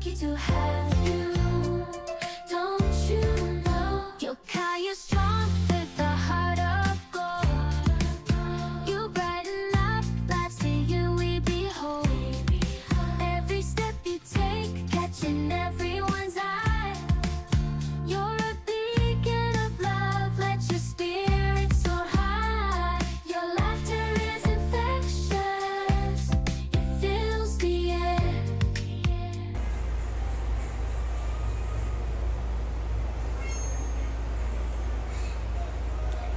lucky to have you. Don't you know you're kind of strong with a heart of gold. You brighten up lives to you we behold. Every step you take, catching everyone's eye. You're a beacon of love, let your spirit soar high. Your laughter is infectious, it fills the air.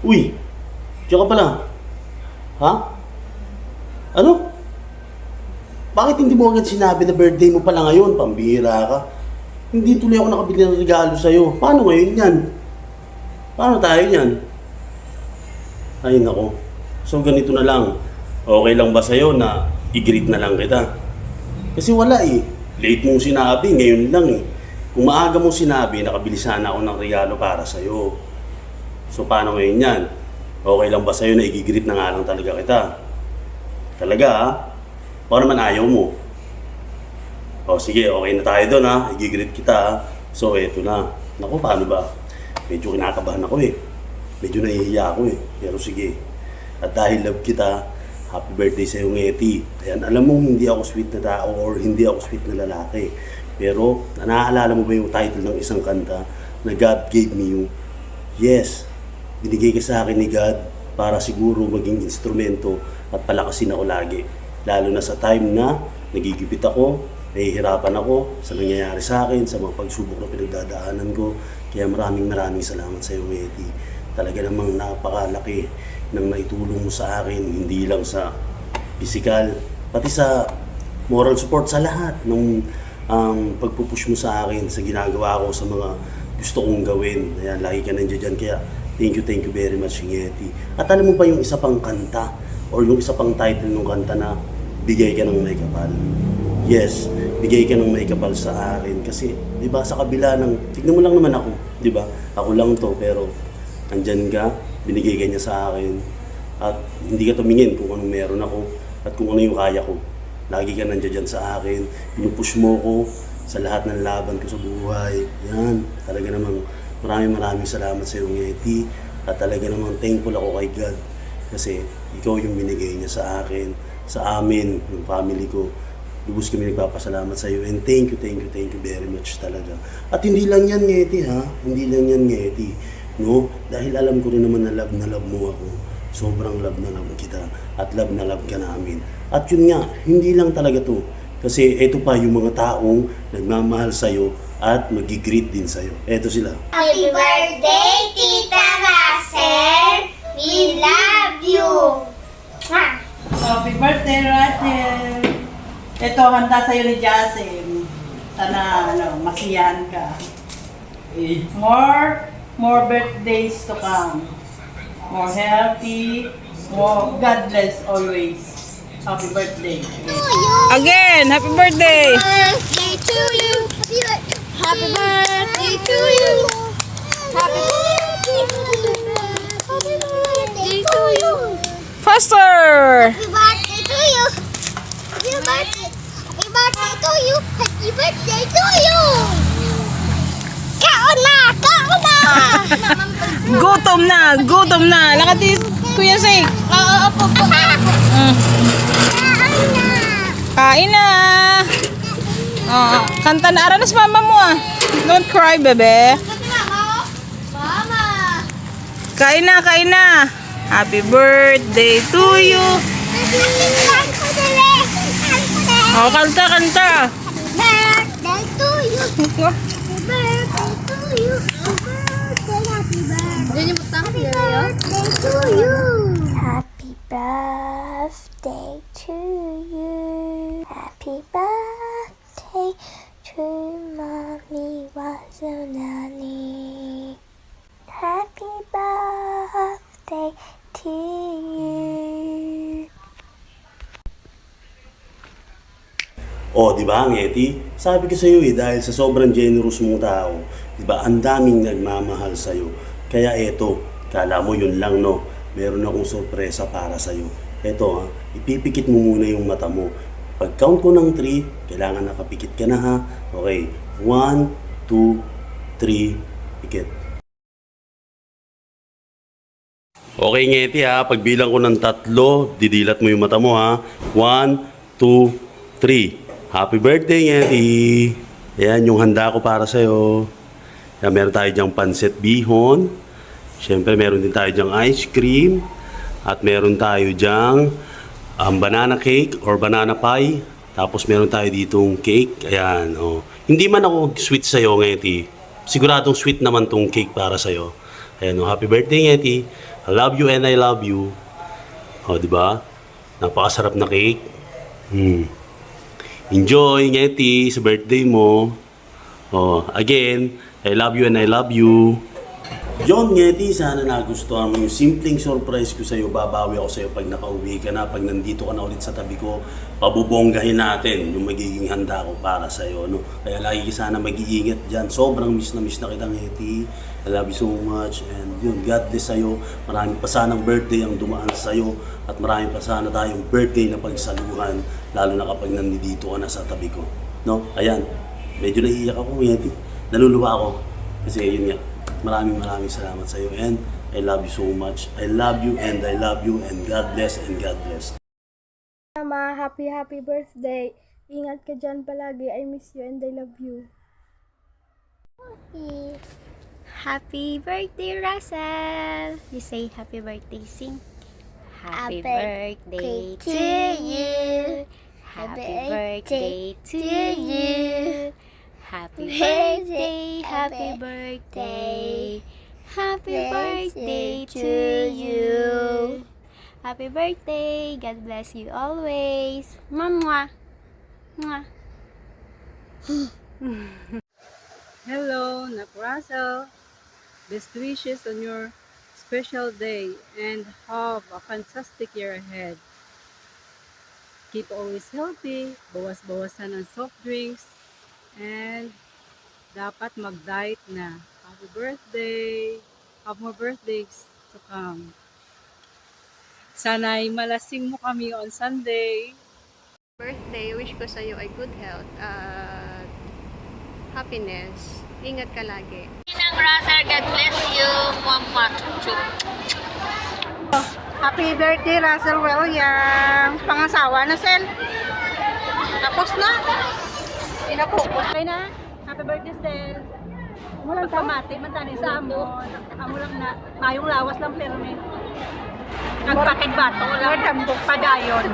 Uy, diyan ka pala. Ha? Ano? Bakit hindi mo agad sinabi na birthday mo pala ngayon? Pambihira ka. Hindi tuloy ako nakabili ng regalo sa'yo. Paano ngayon yan? Paano tayo yan? Ay nako. So ganito na lang. Okay lang ba sa'yo na i-greet na lang kita? Kasi wala eh. Late mong sinabi, ngayon lang eh. Kung maaga mong sinabi, nakabili sana ako ng regalo para sa'yo. So paano ngayon yan? Okay lang ba sa'yo na i-greet na nga lang talaga kita? Talaga ha? O naman ayaw mo? O sige, okay na tayo doon ha. I-greet kita ha. So eto na. Naku, paano ba? Medyo kinakabahan ako eh. Medyo nahihiya ako eh. Pero sige. At dahil love kita, happy birthday sa'yo Ngeti. Ayan, alam mo hindi ako sweet na tao or hindi ako sweet na lalaki. Pero naaalala mo ba yung title ng isang kanta na God gave me you? Yes. Binigay ka sa akin ni God para siguro maging instrumento at palakasin ako lagi. Lalo na sa time na nagigipit ako, nahihirapan ako sa nangyayari sa akin, sa mga pagsubok na pinagdadaanan ko. Kaya maraming salamat sa iyo, Ngeti. Talaga namang napakalaki ng naitulong mo sa akin, hindi lang sa physical, pati sa moral support sa lahat ng pagpupush mo sa akin, sa ginagawa ko, sa mga gusto kong gawin. Ayan, lagi ka nandiyan dyan. Kaya thank you very much, Ngeti. At alam mo ba yung isa pang kanta or yung isa pang title ng kanta na bigay ka ng may kapal? Yes, bigay ka ng may kapal sa akin. Kasi, di ba, sa kabila ng, tignan mo lang naman ako, di ba? Ako lang to, pero andyan ka, binigay ka niya sa akin. At hindi ka tumingin kung anong meron ako at kung ano yung kaya ko. Lagi ka nandiyan dyan sa akin, pinupush mo ko sa lahat ng laban ko sa buhay. Yan, talaga namang maraming salamat sa iyo, Ngeti. At talaga namang thankful ako kay God. Kasi ikaw yung binigay niya sa akin, sa amin, yung family ko. Lubos kami nagpapasalamat sa iyo. And thank you very much talaga. At hindi lang yan, Ngeti ha. Hindi lang yan, Ngeti. No? Dahil alam ko rin naman na love mo ako. Sobrang love na love kita. At love na love ka namin. At yun nga, hindi lang talaga to. Kasi eto pa yung mga taong nagmamahal sa'yo at mag-greet din sa'yo. Eto sila. Happy birthday, Tita Russell! We love you! Mwah! Happy birthday, Rachel! Ito, handa sa'yo ni Jasim. Sana, masiyahan ka. More birthdays to come. More healthy, more God bless always. Happy birthday. Again, happy birthday! Birthday to you! Happy birthday to you! Happy birthday to you! Happy birthday to you! Faster! Happy birthday to you! Happy birthday! Happy birthday to you! Happy birthday to you! Kaon na! Kaon na! Gutom na. Lakatis, Kuya Sik. Kaon na! Kain na. Oh, kanta na. Aranas mama mo ah. Don't cry, bebe. Mama! Kain na. Happy birthday to you. Oh, kanta. Birthday to you! Happy birthday to you! Happy birthday! Happy birthday to you! Happy birthday to you! Happy birthday to Mommy Wazunani! Happy birthday to you! O, di ba, Ngeti? Sabi ko sa iyo dahil sa sobrang generous mong tao, di ba, ang daming nagmamahal sa iyo. Kaya eto, kala mo yun lang, no? Meron akong sorpresa para sa iyo. Eto, ha, ipipikit mo muna yung mata mo. Pag count ko ng 3, kailangan nakapikit ka na ha. Okay, 1, 2, 3, pikit. Okay, ngeti ha. Pagbilang ko ng 3, didilat mo yung mata mo ha. 1, 2, 3. Happy birthday, ngeti! Ayan yung handa ko para sa'yo. Ayan, meron tayo dyang pancit bihon. Siyempre, meron din tayo dyang ice cream. At meron tayo dyang banana cake or banana pie. Tapos meron tayo ditong cake. Ayan, oh. Hindi man ako sweet sa'yo, ngeti. Siguradong sweet naman tong cake para sa'yo. Ayan, oh. Happy birthday, ngeti! I love you and I love you. O, di ba? Napakasarap na cake. Enjoy, ngeti, sa birthday mo. O, again, I love you and I love you. John, ngeti, sana nagustuhan mo yung simpleng surprise ko sa'yo. Babawi ako sa'yo pag nakauwi ka na. Pag nandito ka na ulit sa tabi ko, pabubonggahin natin yung magiging handa ko para sa'yo. No? Kaya lagi ka sana mag-iingat dyan. Sobrang miss na kita, ngeti. I love you so much. And yun, God bless sa'yo. Maraming pa sanang birthday ang dumaan sa'yo. At maraming pa sana tayong birthday na pagsaluhan. Lalo na kapag nandito ka na sa tabi ko. No? Ayan. Medyo naiiyak ako, ngeti. Naluluwa ako. Kasi yun nga. Maraming salamat sa iyo and I love you so much. I love you and I love you and God bless and God bless. Mama, happy birthday. Ingat ka dyan palagi. I miss you and I love you. Happy birthday, Russell! You say happy birthday, sing. Happy birthday to you. Happy birthday to you. Happy birthday, happy birthday. Happy birthday to you. Happy birthday. God bless you always. Mwah. Mwah. Hello, Nak Russell. Best wishes on your special day and have a fantastic year ahead. Keep always healthy, bawas-bawasan ang soft drinks, and dapat mag-diet na. Happy birthday! Have more birthdays to come. Sana'y malasing mo kami on Sunday. Birthday, wish ko sa'yo ay good health at happiness. Ingat ka lagi. Russell, God bless you. Mwah. Happy birthday, Russell Williams. Pangasawa na, Sen. Tapos na. Inapukos kayo na. Happy birthday, Sen. Walang pamati, mantani sa amon. Amo lang na, mayong lawas lang perme. Nagpakit bato, lang tambok padayon.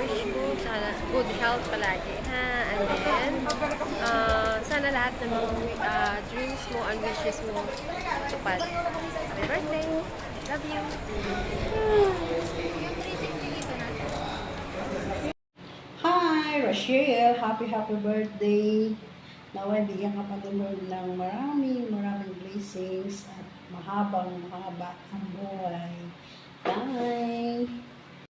Wish ko sana good health palagi, ha? And then, sana lahat ng mga dreams mo and wishes mo tupad. Happy birthday! Love you! Hi, Rachel. Happy birthday. Naway bigyan ka pa ng Lord ng maraming blessings at mahaba ang buhay. Bye!